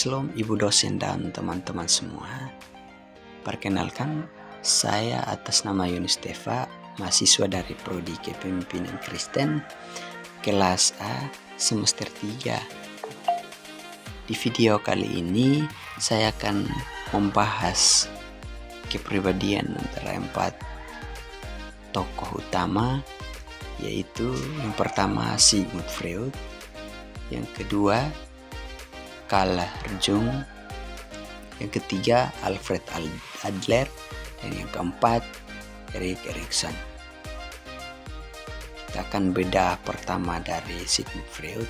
Shalom Ibu dosen dan teman-teman semua. Perkenalkan, saya atas nama Yunus Teva, mahasiswa dari Prodi Kepemimpinan Kristen, kelas A, semester 3. Di video kali ini, saya akan membahas kepribadian antara 4 tokoh utama, yaitu yang pertama Sigmund Freud, yang kedua Carl Jung, yang ketiga Alfred Adler, dan yang keempat Erik Erikson. Kita akan bedah pertama dari Sigmund Freud.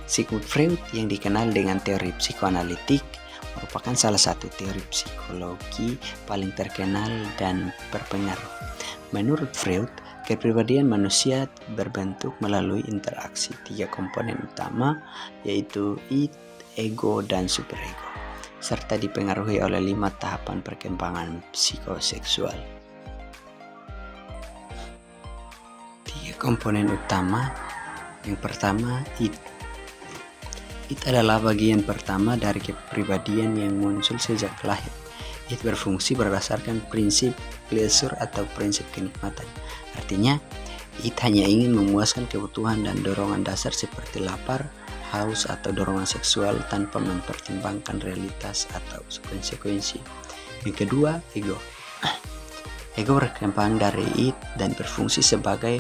Sigmund Freud yang dikenal dengan teori psikoanalitik merupakan salah satu teori psikologi paling terkenal dan berpengaruh. Menurut Freud, kepribadian manusia berbentuk melalui interaksi 3 komponen utama, yaitu id, ego, dan superego, serta dipengaruhi oleh 5 tahapan perkembangan psikoseksual. 3 komponen utama. Yang pertama, id. Id adalah bagian pertama dari kepribadian yang muncul sejak lahir. Id berfungsi berdasarkan prinsip pleasure atau prinsip kenikmatan. Artinya, id hanya ingin memuaskan kebutuhan dan dorongan dasar seperti lapar, haus, atau dorongan seksual tanpa mempertimbangkan realitas atau konsekuensi. Yang kedua, ego. Ego berkembang dari id dan berfungsi sebagai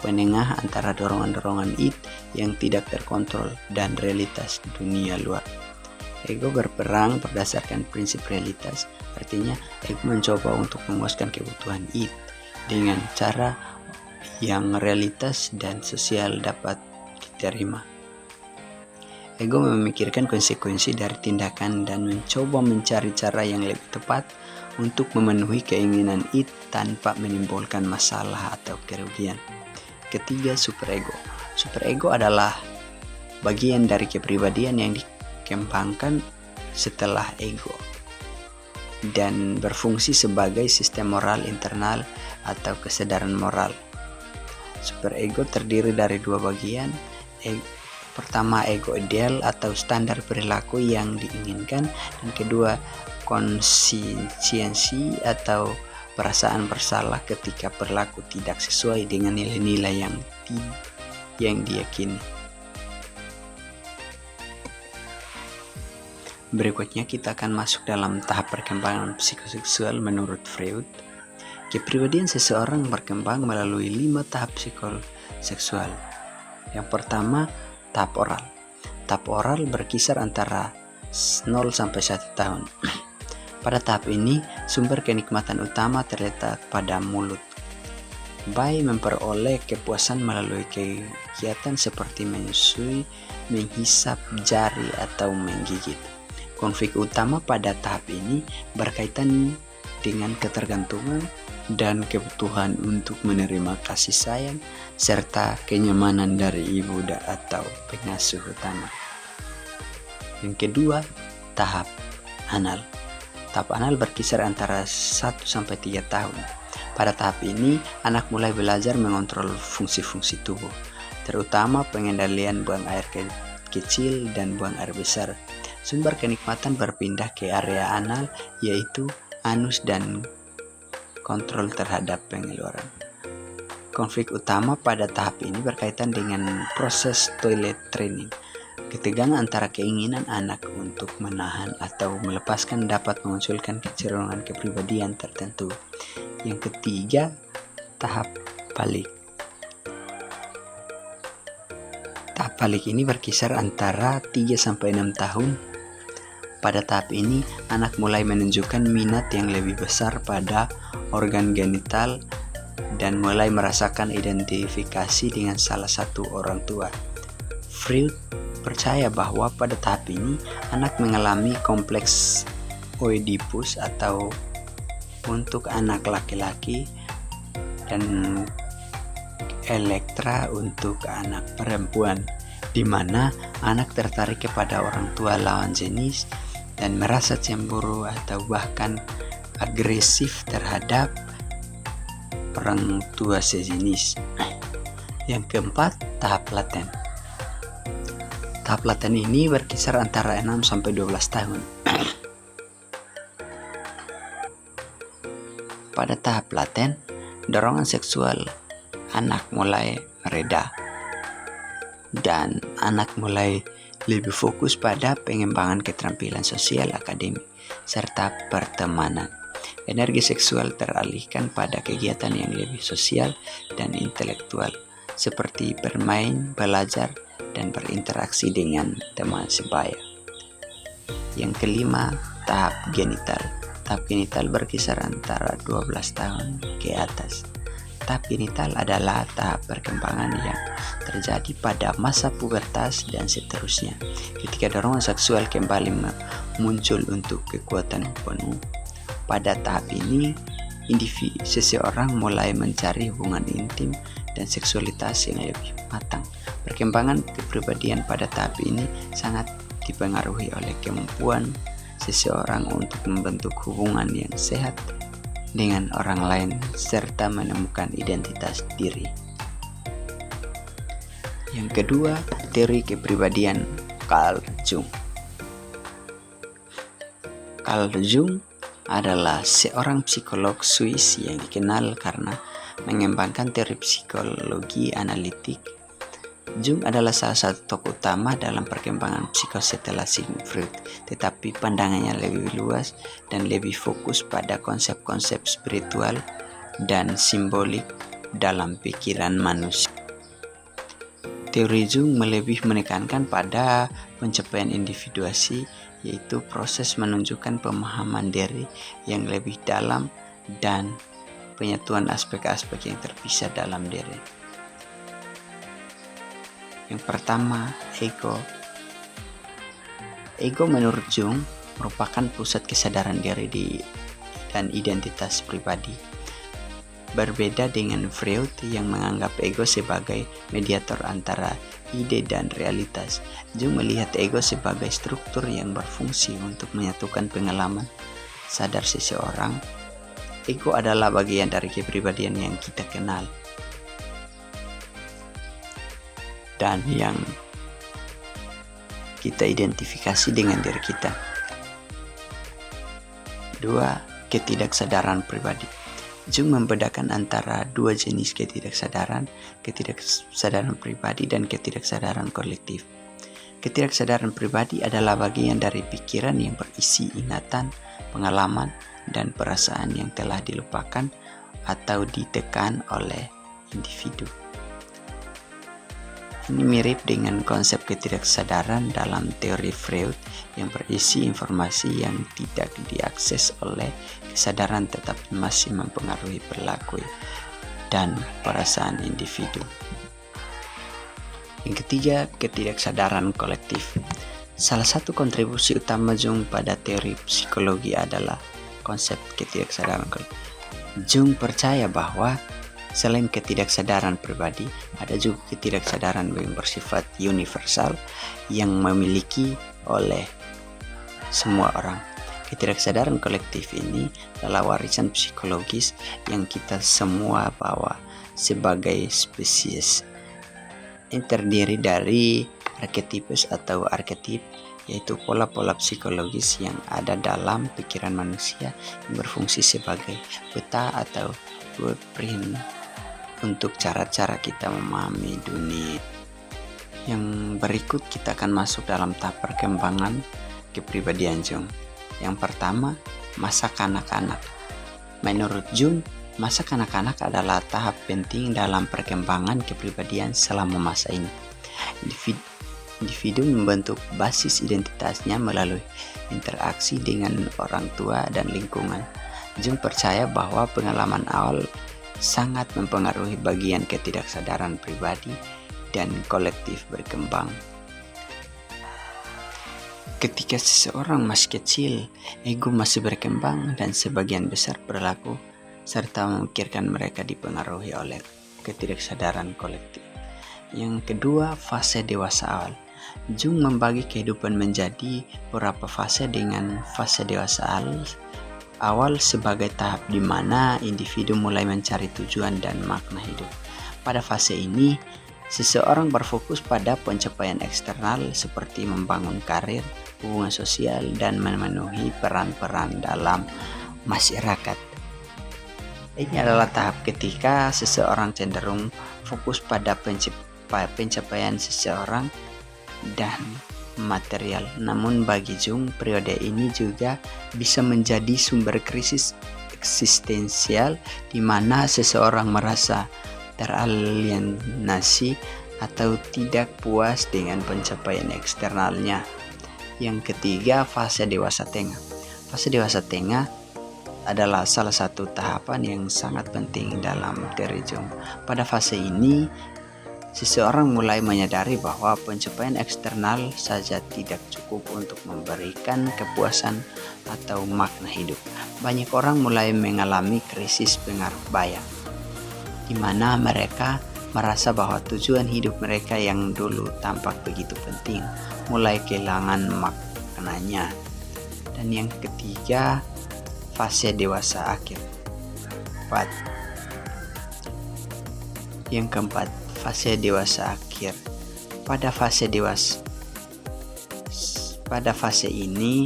penengah antara dorongan-dorongan id yang tidak terkontrol dan realitas dunia luar. Ego berperang berdasarkan prinsip realitas, artinya ego mencoba untuk memuaskan kebutuhan id dengan cara yang realitas dan sosial dapat diterima. Ego memikirkan konsekuensi dari tindakan dan mencoba mencari cara yang lebih tepat untuk memenuhi keinginan id tanpa menimbulkan masalah atau kerugian. Ketiga, superego. Superego adalah bagian dari kepribadian yang dikembangkan setelah ego dan berfungsi sebagai sistem moral internal atau kesadaran moral. Superego terdiri dari 2 bagian. Pertama, ego ideal atau standar perilaku yang diinginkan, dan kedua, konsistensi atau perasaan bersalah ketika perilaku tidak sesuai dengan nilai-nilai yang diyakini. Berikutnya kita akan masuk dalam tahap perkembangan psikoseksual menurut Freud. Kepribadian seseorang berkembang melalui 5 tahap psikoseksual. Yang pertama, tahap oral. Tahap oral berkisar antara 0 sampai 1 tahun. Pada tahap ini, sumber kenikmatan utama terletak pada mulut. Bayi memperoleh kepuasan melalui kegiatan seperti menyusui, menghisap jari, atau menggigit. Konflik utama pada tahap ini berkaitan dengan ketergantungan dan kebutuhan untuk menerima kasih sayang serta kenyamanan dari ibu atau pengasuh utama. Yang kedua, tahap anal. Tahap anal berkisar antara 1 sampai 3 tahun. Pada tahap ini, anak mulai belajar mengontrol fungsi-fungsi tubuh, terutama pengendalian buang air kecil dan buang air besar. Sumber kenikmatan berpindah ke area anal, yaitu anus dan kontrol terhadap pengeluaran. Konflik utama pada tahap ini berkaitan dengan proses toilet training. Ketegangan antara keinginan anak untuk menahan atau melepaskan dapat memunculkan kecenderungan kepribadian tertentu. Yang ketiga, tahap balik. Tahap balik ini berkisar antara 3 sampai 6 tahun. Pada tahap ini, anak mulai menunjukkan minat yang lebih besar pada organ genital dan mulai merasakan identifikasi dengan salah satu orang tua. Freud percaya bahwa pada tahap ini, anak mengalami kompleks Oedipus atau untuk anak laki-laki dan Elektra untuk anak perempuan, di mana anak tertarik kepada orang tua lawan jenis dan merasa cemburu atau bahkan agresif terhadap orang tua sejenis. Yang keempat, tahap laten. Tahap laten ini berkisar antara 6 sampai 12 tahun. Pada tahap laten, dorongan seksual anak mulai mereda dan anak mulai lebih fokus pada pengembangan keterampilan sosial, akademik, serta pertemanan. Energi seksual teralihkan pada kegiatan yang lebih sosial dan intelektual, seperti bermain, belajar, dan berinteraksi dengan teman sebaya. Yang kelima, tahap genital. Tahap genital berkisar antara 12 tahun ke atas. Tahap genital adalah tahap perkembangan yang terjadi pada masa pubertas dan seterusnya, ketika dorongan seksual kembali muncul untuk kekuatan penuh. Pada tahap ini, seseorang mulai mencari hubungan intim dan seksualitas yang lebih matang. Perkembangan kepribadian pada tahap ini sangat dipengaruhi oleh kemampuan seseorang untuk membentuk hubungan yang sehat dengan orang lain serta menemukan identitas diri. Yang kedua, teori kepribadian Carl Jung. Carl Jung adalah seorang psikolog Swiss yang dikenal karena mengembangkan teori psikologi analitik. Jung adalah salah satu tokoh utama dalam perkembangan psikos setelah Sigmund Freud, tetapi pandangannya lebih luas dan lebih fokus pada konsep-konsep spiritual dan simbolik dalam pikiran manusia. Teori Jung lebih menekankan pada pencapaian individuasi, yaitu proses menunjukkan pemahaman diri yang lebih dalam dan penyatuan aspek-aspek yang terpisah dalam diri. Yang pertama, ego. Ego menurut Jung merupakan pusat kesadaran diri dan identitas pribadi. Berbeda dengan Freud yang menganggap ego sebagai mediator antara ide dan realitas, Jung melihat ego sebagai struktur yang berfungsi untuk menyatukan pengalaman sadar seseorang. Ego adalah bagian dari kepribadian yang kita kenal dan yang kita identifikasi dengan diri kita. 2. Ketidaksadaran pribadi. Jung membedakan antara dua jenis ketidaksadaran pribadi dan ketidaksadaran kolektif. Ketidaksadaran pribadi adalah bagian dari pikiran yang berisi ingatan, pengalaman, dan perasaan yang telah dilupakan atau ditekan oleh individu. Ini mirip dengan konsep ketidaksadaran dalam teori Freud yang berisi informasi yang tidak diakses oleh kesadaran tetapi masih mempengaruhi perilaku dan perasaan individu. Yang ketiga, ketidaksadaran kolektif. Salah satu kontribusi utama Jung pada teori psikologi adalah konsep ketidaksadaran kolektif. Jung percaya bahwa selain ketidaksadaran pribadi, ada juga ketidaksadaran yang bersifat universal yang memiliki oleh semua orang. Ketidaksadaran kolektif ini adalah warisan psikologis yang kita semua bawa sebagai spesies. Ini terdiri dari arketipus atau arketip, yaitu pola-pola psikologis yang ada dalam pikiran manusia yang berfungsi sebagai peta atau blueprint untuk cara-cara kita memahami dunia. Yang berikut kita akan masuk dalam tahap perkembangan kepribadian Jung. Yang pertama, masa kanak-kanak. Menurut Jung, masa kanak-kanak adalah tahap penting dalam perkembangan kepribadian selama masa ini. Individu membentuk basis identitasnya melalui interaksi dengan orang tua dan lingkungan. Jung percaya bahwa pengalaman awal sangat mempengaruhi bagian ketidaksadaran pribadi dan kolektif berkembang. Ketika seseorang masih kecil, ego masih berkembang dan sebagian besar perilaku serta memikirkan mereka dipengaruhi oleh ketidaksadaran kolektif. Yang kedua, fase dewasa awal. Jung membagi kehidupan menjadi beberapa fase dengan fase dewasa awal sebagai tahap di mana individu mulai mencari tujuan dan makna hidup. Pada fase ini, Seseorang berfokus pada pencapaian eksternal seperti membangun karir, hubungan sosial, dan memenuhi peran-peran dalam masyarakat. Ini adalah tahap ketika seseorang cenderung fokus pada pencapaian seseorang dan material. Namun bagi Jung, periode ini juga bisa menjadi sumber krisis eksistensial di mana seseorang merasa teralienasi atau tidak puas dengan pencapaian eksternalnya. Yang ketiga, fase dewasa tengah. Fase dewasa tengah adalah salah satu tahapan yang sangat penting dalam teori Jung. Pada fase ini, seseorang mulai menyadari bahwa pencapaian eksternal saja tidak cukup untuk memberikan kepuasan atau makna hidup. Banyak orang mulai mengalami krisis pengaruh bayang, di mana mereka merasa bahwa tujuan hidup mereka yang dulu tampak begitu penting mulai kehilangan maknanya. Dan yang ketiga, fase dewasa akhir. Yang keempat, fase dewasa akhir. Pada fase ini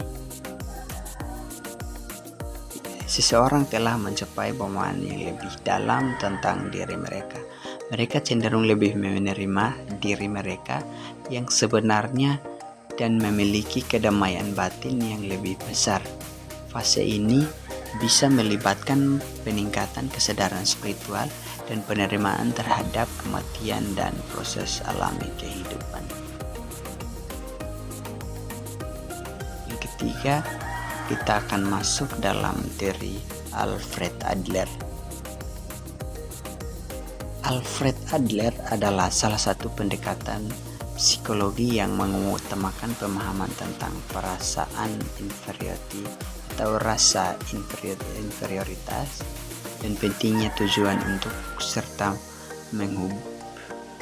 seseorang telah mencapai pemahaman yang lebih dalam tentang diri mereka. Mereka cenderung lebih menerima diri mereka yang sebenarnya dan memiliki kedamaian batin yang lebih besar. Fase ini bisa melibatkan peningkatan kesadaran spiritual dan penerimaan terhadap kematian dan proses alami kehidupan. Yang ketiga, kita akan masuk dalam teori Alfred Adler. Alfred Adler adalah salah satu pendekatan psikologi yang mengutamakan pemahaman tentang perasaan inferiority atau rasa inferioritas dan pentingnya tujuan untuk serta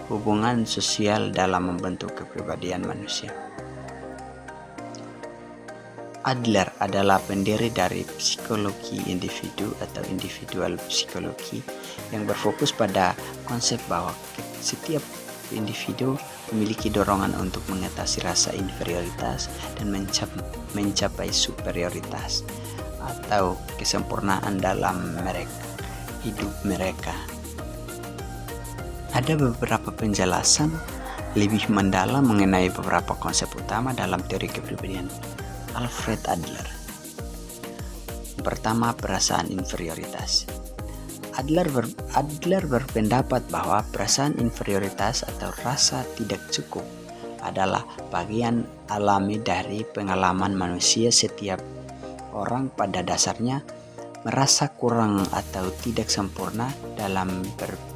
hubungan sosial dalam membentuk kepribadian manusia. Adler adalah pendiri dari psikologi individu atau individual psikologi yang berfokus pada konsep bahwa setiap individu memiliki dorongan untuk mengatasi rasa inferioritas dan mencapai superioritas atau kesempurnaan dalam hidup mereka. Ada beberapa penjelasan lebih mendalam mengenai beberapa konsep utama dalam teori kepribadian Alfred Adler. Pertama, perasaan inferioritas. Adler berpendapat bahwa perasaan inferioritas atau rasa tidak cukup adalah bagian alami dari pengalaman manusia. Setiap orang pada dasarnya merasa kurang atau tidak sempurna dalam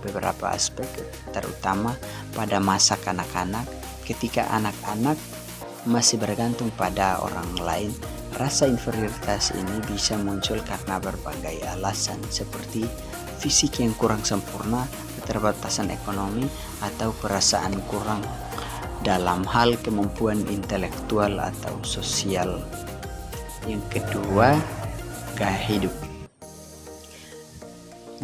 beberapa aspek, terutama pada masa kanak-kanak. Ketika anak-anak masih bergantung pada orang lain, rasa inferioritas ini bisa muncul karena berbagai alasan seperti fisik yang kurang sempurna, keterbatasan ekonomi, atau perasaan kurang dalam hal kemampuan intelektual atau sosial. Yang kedua, gaya hidup.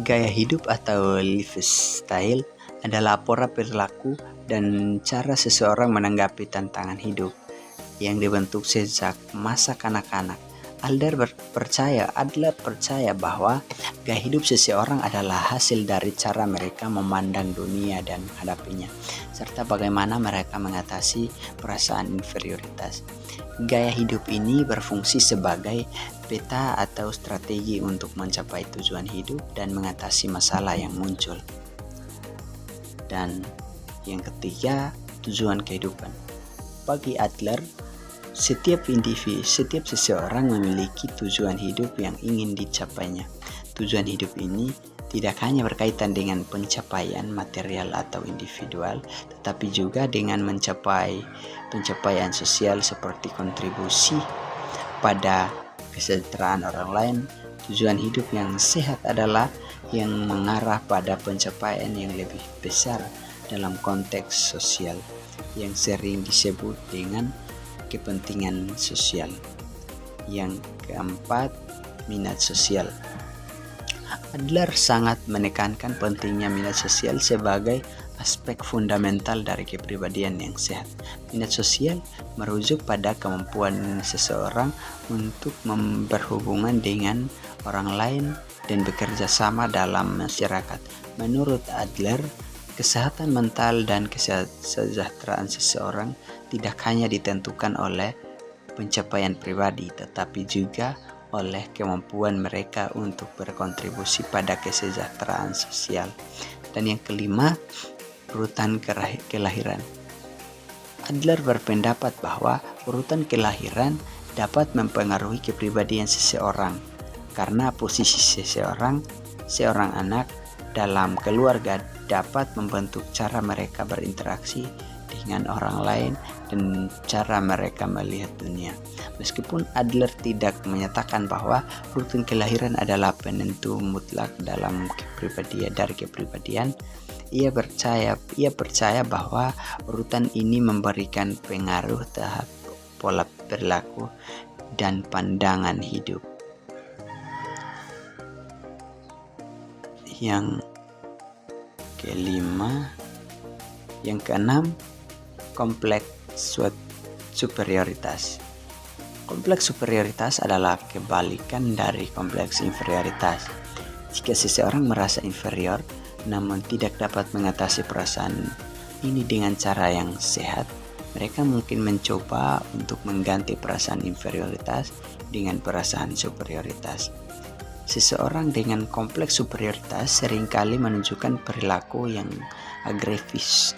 Gaya hidup atau lifestyle adalah pola perilaku dan cara seseorang menanggapi tantangan hidup yang dibentuk sejak masa kanak-kanak. Adler percaya bahwa gaya hidup seseorang adalah hasil dari cara mereka memandang dunia dan menghadapinya, serta bagaimana mereka mengatasi perasaan inferioritas. Gaya hidup ini berfungsi sebagai peta atau strategi untuk mencapai tujuan hidup dan mengatasi masalah yang muncul. Dan yang ketiga, tujuan kehidupan. Bagi Adler, setiap seseorang memiliki tujuan hidup yang ingin dicapainya. Tujuan hidup ini tidak hanya berkaitan dengan pencapaian material atau individual, tetapi juga dengan mencapai pencapaian sosial seperti kontribusi pada kesejahteraan orang lain. Tujuan hidup yang sehat adalah yang mengarah pada pencapaian yang lebih besar dalam konteks sosial, yang sering disebut dengan kepentingan sosial. Yang keempat, minat sosial. Adler sangat menekankan pentingnya minat sosial sebagai aspek fundamental dari kepribadian yang sehat. Minat sosial merujuk pada kemampuan seseorang untuk berhubungan dengan orang lain dan bekerja sama dalam masyarakat. Menurut Adler, kesehatan mental dan kesejahteraan seseorang tidak hanya ditentukan oleh pencapaian pribadi, tetapi juga oleh kemampuan mereka untuk berkontribusi pada kesejahteraan sosial. Dan yang kelima, urutan kelahiran. Adler berpendapat bahwa urutan kelahiran dapat mempengaruhi kepribadian seseorang karena posisi seorang anak dalam keluarga dapat membentuk cara mereka berinteraksi dengan orang lain dan cara mereka melihat dunia. Meskipun Adler tidak menyatakan bahwa urutan kelahiran adalah penentu mutlak dalam kepribadian, ia percaya bahwa urutan ini memberikan pengaruh terhadap pola perilaku dan pandangan hidup. Yang keenam, kompleks superioritas. Kompleks superioritas adalah kebalikan dari kompleks inferioritas. Jika seseorang merasa inferior namun tidak dapat mengatasi perasaan ini dengan cara yang sehat, mereka mungkin mencoba untuk mengganti perasaan inferioritas dengan perasaan superioritas. Seseorang dengan kompleks superioritas seringkali menunjukkan perilaku yang agresif,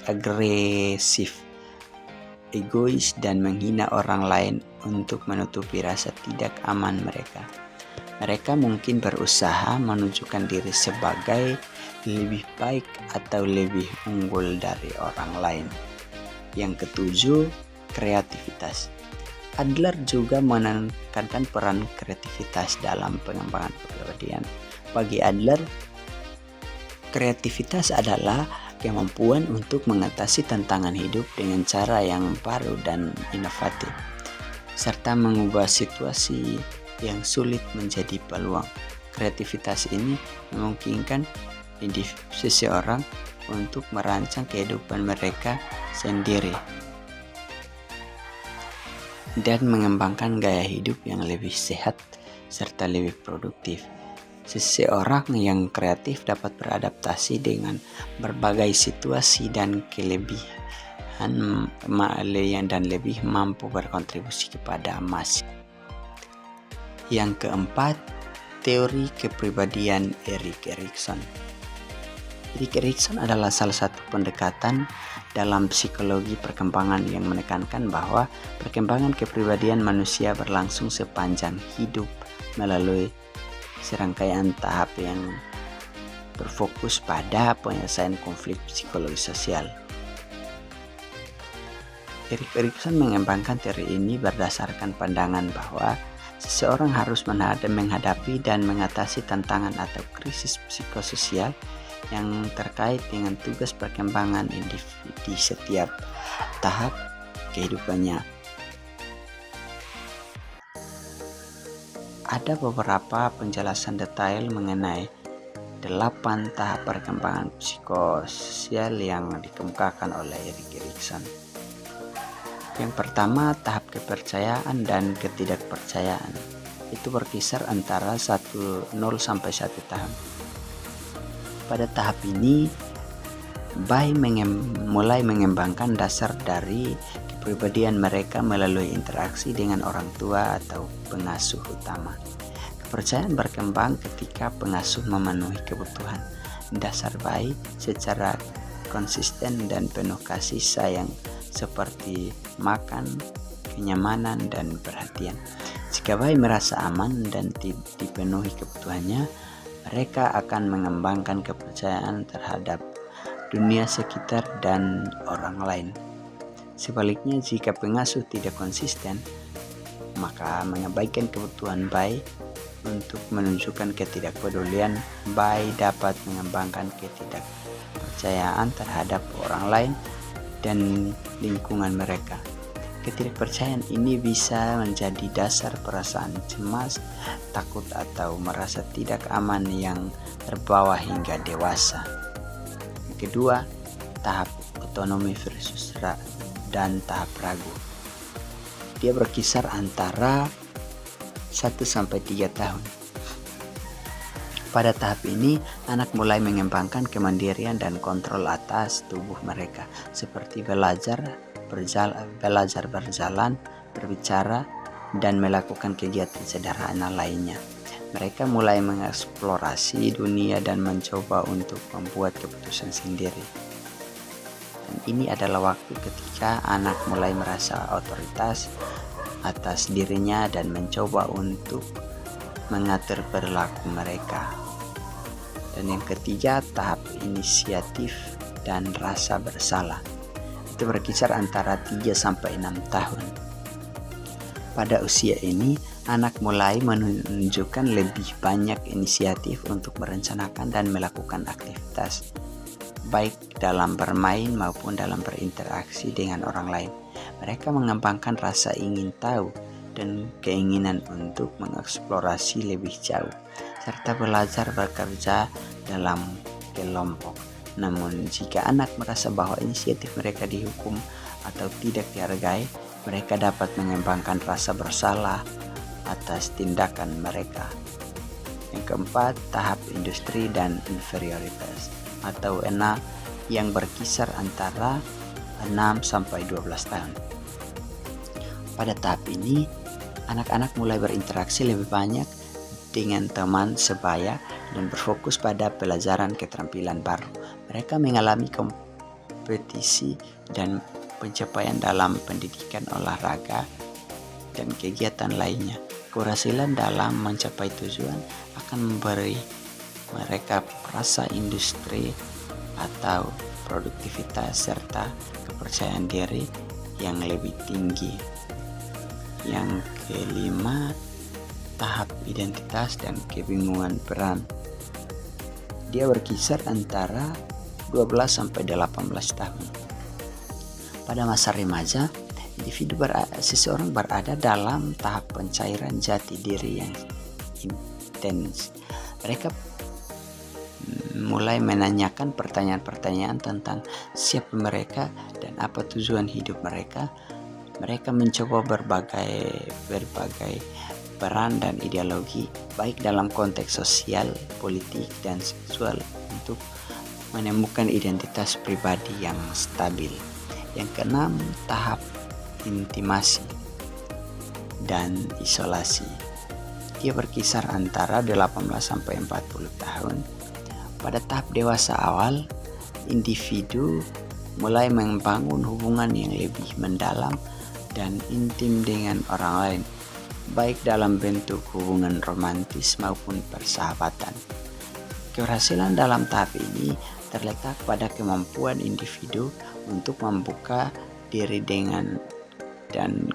egois, dan menghina orang lain untuk menutupi rasa tidak aman mereka. Mereka mungkin berusaha menunjukkan diri sebagai lebih baik atau lebih unggul dari orang lain. Yang ketujuh, kreativitas. Adler juga menekankan peran kreativitas dalam pengembangan kepribadian. Bagi Adler, kreativitas adalah kemampuan untuk mengatasi tantangan hidup dengan cara yang baru dan inovatif, serta mengubah situasi yang sulit menjadi peluang. Kreativitas ini memungkinkan seseorang untuk merancang kehidupan mereka sendiri dan mengembangkan gaya hidup yang lebih sehat serta lebih produktif. Seseorang yang kreatif dapat beradaptasi dengan berbagai situasi dan kelebihan dan lebih mampu berkontribusi kepada masyarakat. Yang keempat, teori kepribadian Erik Erikson. Erik Erikson adalah salah satu pendekatan dalam psikologi perkembangan yang menekankan bahwa perkembangan kepribadian manusia berlangsung sepanjang hidup melalui serangkaian tahap yang berfokus pada penyelesaian konflik psikologi sosial. Erik Erikson mengembangkan teori ini berdasarkan pandangan bahwa seseorang harus menghadapi dan mengatasi tantangan atau krisis psikososial yang terkait dengan tugas perkembangan individu di setiap tahap kehidupannya. Ada beberapa penjelasan detail mengenai 8 tahap perkembangan psikososial yang dikemukakan oleh Erik Erikson. Yang pertama, tahap kepercayaan dan ketidakpercayaan. Itu berkisar antara 0 sampai 1 tahun. Pada tahap ini, bayi mulai mengembangkan dasar dari kepribadian mereka melalui interaksi dengan orang tua atau pengasuh utama. Kepercayaan berkembang ketika pengasuh memenuhi kebutuhan dasar bayi secara konsisten dan penuh kasih sayang seperti makan, kenyamanan, dan perhatian. Jika bayi merasa aman dan dipenuhi kebutuhannya, mereka akan mengembangkan kepercayaan terhadap dunia sekitar dan orang lain. Sebaliknya, jika pengasuh tidak konsisten, maka mengabaikan kebutuhan bayi untuk menunjukkan ketidakpedulian, bayi dapat mengembangkan ketidakpercayaan terhadap orang lain dan lingkungan mereka. Ketidakpercayaan ini bisa menjadi dasar perasaan cemas, takut, atau merasa tidak aman yang terbawa hingga dewasa. Yang kedua, tahap otonomi dan tahap ragu. Dia berkisar antara 1-3 tahun. Pada tahap ini, anak mulai mengembangkan kemandirian dan kontrol atas tubuh mereka, seperti belajar berjalan, berbicara, dan melakukan kegiatan sederhana lainnya. Mereka mulai mengeksplorasi dunia dan mencoba untuk membuat keputusan sendiri. Dan ini adalah waktu ketika anak mulai merasa otoritas atas dirinya dan mencoba untuk mengatur perilaku mereka. Dan yang ketiga, tahap inisiatif dan rasa bersalah. Itu berkisar antara 3-6 tahun. Pada usia ini, anak mulai menunjukkan lebih banyak inisiatif untuk merencanakan dan melakukan aktivitas, baik dalam bermain maupun dalam berinteraksi dengan orang lain. Mereka mengembangkan rasa ingin tahu dan keinginan untuk mengeksplorasi lebih jauh, serta belajar bekerja dalam kelompok. Namun, jika anak merasa bahwa inisiatif mereka dihukum atau tidak dihargai, mereka dapat mengembangkan rasa bersalah atas tindakan mereka. Yang keempat, tahap industri dan inferioritas atau ENA yang berkisar antara 6-12 tahun. Pada tahap ini, anak-anak mulai berinteraksi lebih banyak dengan teman sebaya dan berfokus pada pelajaran keterampilan baru. Mereka mengalami kompetisi dan pencapaian dalam pendidikan, olahraga, dan kegiatan lainnya. Keberhasilan dalam mencapai tujuan akan memberi mereka rasa industri atau produktivitas serta kepercayaan diri yang lebih tinggi. Yang kelima, tahap identitas dan kebingungan peran. Dia berkisar antara 12-18 tahun. Pada masa remaja, seseorang berada dalam tahap pencairan jati diri yang intens. Mereka mulai menanyakan pertanyaan-pertanyaan tentang siapa mereka dan apa tujuan hidup mereka. Mereka mencoba berbagai peran dan ideologi, baik dalam konteks sosial, politik, dan seksual, untuk menemukan identitas pribadi yang stabil. Yang keenam, tahap intimasi dan isolasi. Dia berkisar antara 18-40 tahun. Pada tahap dewasa awal, individu mulai membangun hubungan yang lebih mendalam dan intim dengan orang lain, baik dalam bentuk hubungan romantis maupun persahabatan. Keberhasilan dalam tahap ini terletak pada kemampuan individu untuk membuka diri dengan dan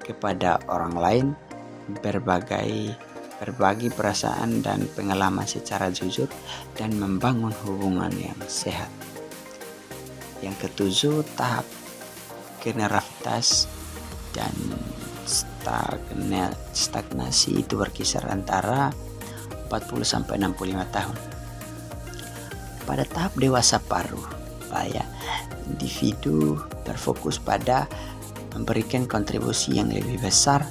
kepada orang lain, berbagi perasaan dan pengalaman secara jujur, dan membangun hubungan yang sehat. Yang ketujuh, tahap generavitas dan stagnasi. Itu berkisar antara 40-65 tahun. Pada tahap dewasa paruh baya, individu berfokus pada memberikan kontribusi yang lebih besar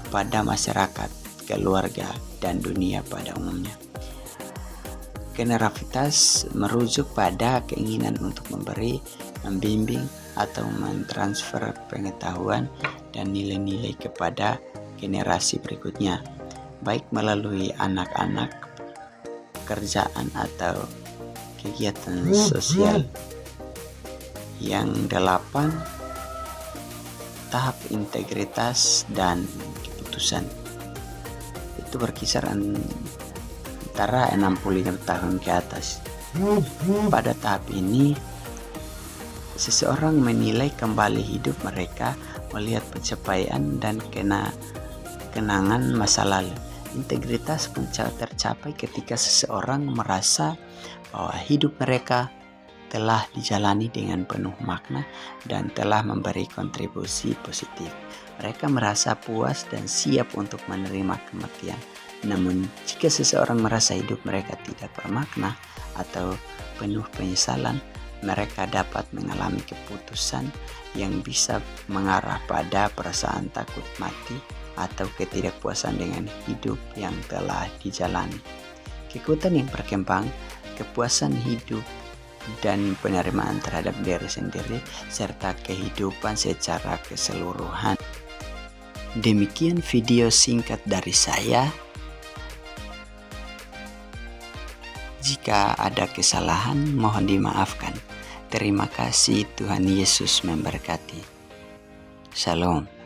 kepada masyarakat, keluarga, dan dunia pada umumnya. Generavitas merujuk pada keinginan untuk memberi, membimbing, atau mentransfer pengetahuan dan nilai-nilai kepada generasi berikutnya, baik melalui anak-anak, pekerjaan, atau kegiatan sosial. Yang 8, tahap integritas dan keputusan. Itu berkisar antara 65 tahun ke atas. Pada tahap ini, seseorang menilai kembali hidup mereka, melihat pencapaian dan kenangan masa lalu. Integritas pun tercapai ketika seseorang merasa bahwa hidup mereka telah dijalani dengan penuh makna dan telah memberi kontribusi positif. mereka merasa puas dan siap untuk menerima kematian. Namun, jika seseorang merasa hidup mereka tidak bermakna atau penuh penyesalan, mereka dapat mengalami keputusan yang bisa mengarah pada perasaan takut mati atau ketidakpuasan dengan hidup yang telah dijalani. Kekuatan yang berkembang, kepuasan hidup, dan penerimaan terhadap diri sendiri serta kehidupan secara keseluruhan. Demikian video singkat dari saya. Jika ada kesalahan, mohon dimaafkan. Terima kasih, Tuhan Yesus memberkati. Shalom.